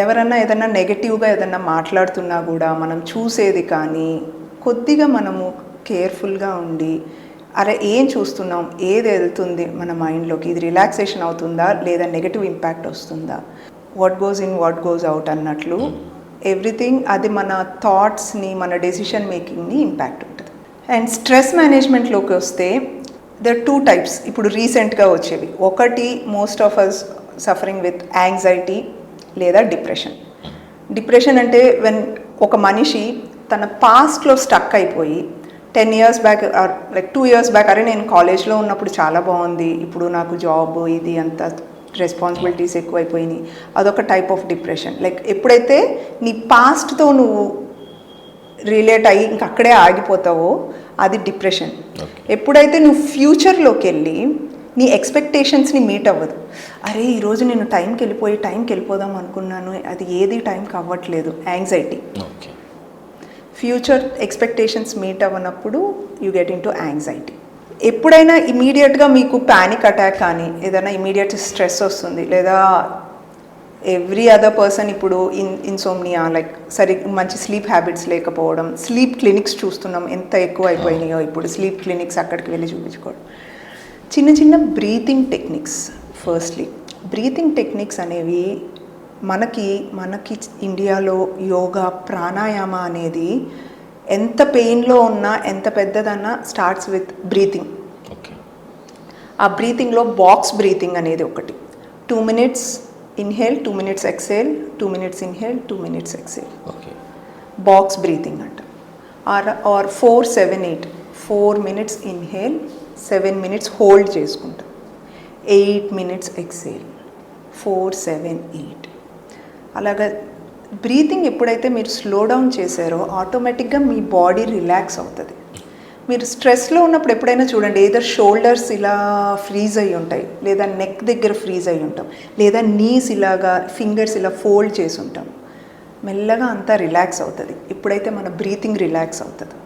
ఎవరన్నా ఏదన్నా నెగటివ్గా ఏదన్నా మాట్లాడుతున్నా కూడా మనం చూసేది కానీ కొద్దిగా మనము కేర్ఫుల్గా ఉండి అరే ఏం చూస్తున్నాం, ఏది వెళ్తుంది మన మైండ్లోకి, ఇది రిలాక్సేషన్ అవుతుందా లేదా నెగటివ్ ఇంపాక్ట్ వస్తుందా, what goes in what goes out అన్నట్లు ఎవ్రీథింగ్ అది మన థాట్స్ని మన డెసిషన్ మేకింగ్ని ఇంపాక్ట్ ఉంటుంది. అండ్ స్ట్రెస్ మేనేజ్మెంట్లోకి వస్తే దర్ 2 టైప్స్ ఇప్పుడు రీసెంట్గా వచ్చేవి. ఒకటి most of us suffering with anxiety లేదా డిప్రెషన్. డిప్రెషన్ అంటే వెన్ ఒక మనిషి తన పాస్ట్లో స్టక్ అయిపోయి 10 years back like 2 years back అరే నేను కాలేజ్లో ఉన్నప్పుడు చాలా బాగుంది, ఇప్పుడు నాకు జాబ్ ఇది అంత రెస్పాన్సిబిలిటీస్ ఎక్కువైపోయినాయి, అదొక టైప్ ఆఫ్ డిప్రెషన్. లైక్ ఎప్పుడైతే నీ పాస్ట్తో నువ్వు రిలేట్ అయ్యి ఇంక అక్కడే ఆగిపోతావో అది డిప్రెషన్. ఎప్పుడైతే నువ్వు ఫ్యూచర్లోకి వెళ్ళి నీ ఎక్స్పెక్టేషన్స్ని మీట్ అవ్వదు, అరే ఈరోజు నేను టైంకి వెళ్ళిపోదాం అనుకున్నాను, అది ఏది టైంకి అవ్వట్లేదు, యాంగ్జైటీ. ఫ్యూచర్ ఎక్స్పెక్టేషన్స్ మీట్ అవ్వనప్పుడు you get into anxiety. ఎప్పుడైనా ఇమీడియట్గా మీకు ప్యానిక్ అటాక్ కానీ ఏదైనా ఇమీడియట్ స్ట్రెస్ వస్తుంది, లేదా ఎవ్రీ అదర్ పర్సన్ ఇప్పుడు ఇన్సోమ్నియా లైక్ మంచి స్లీప్ హ్యాబిట్స్ లేకపోవడం, స్లీప్ క్లినిక్స్ చూస్తున్నాం ఎంత ఎక్కువ అయిపోయినాయో ఇప్పుడు, స్లీప్ క్లినిక్స్ అక్కడికి వెళ్ళి చూపించుకోవడం. చిన్న చిన్న breathing techniques. Firstly breathing techniques అనేవి మనకి ఇండియాలో యోగా ప్రాణాయామ అనేది ఎంత పెయిన్లో ఉన్నా ఎంత పెద్దదన్నా స్టార్ట్స్ విత్ బ్రీతింగ్. ఆ బ్రీతింగ్లో బాక్స్ బ్రీతింగ్ అనేది ఒకటి. 2 minutes inhale, 2 minutes exhale, 2 minutes inhale, 2 minutes exhale, box breathing అంట. Or 4-7-8, 4 minutes inhale, 7 minutes hold చేసుకుంటాం, 8 minutes ఎక్సేల్, 4-7-8. అలాగా బ్రీతింగ్ ఎప్పుడైతే మీరు స్లో డౌన్ చేశారో ఆటోమేటిక్గా మీ బాడీ రిలాక్స్ అవుతుంది. మీరు స్ట్రెస్లో ఉన్నప్పుడు ఎప్పుడైనా చూడండి, ఏదో షోల్డర్స్ ఇలా ఫ్రీజ్ అయ్యి ఉంటాయి, లేదా నెక్ దగ్గర ఫ్రీజ్ అయ్యి ఉంటాం, లేదా నీస్ ఇలాగా ఫింగర్స్ ఇలా ఫోల్డ్ చేసి ఉంటాం. మెల్లగా అంతా రిలాక్స్ అవుతుంది ఎప్పుడైతే మన బ్రీతింగ్ రిలాక్స్ అవుతుంది.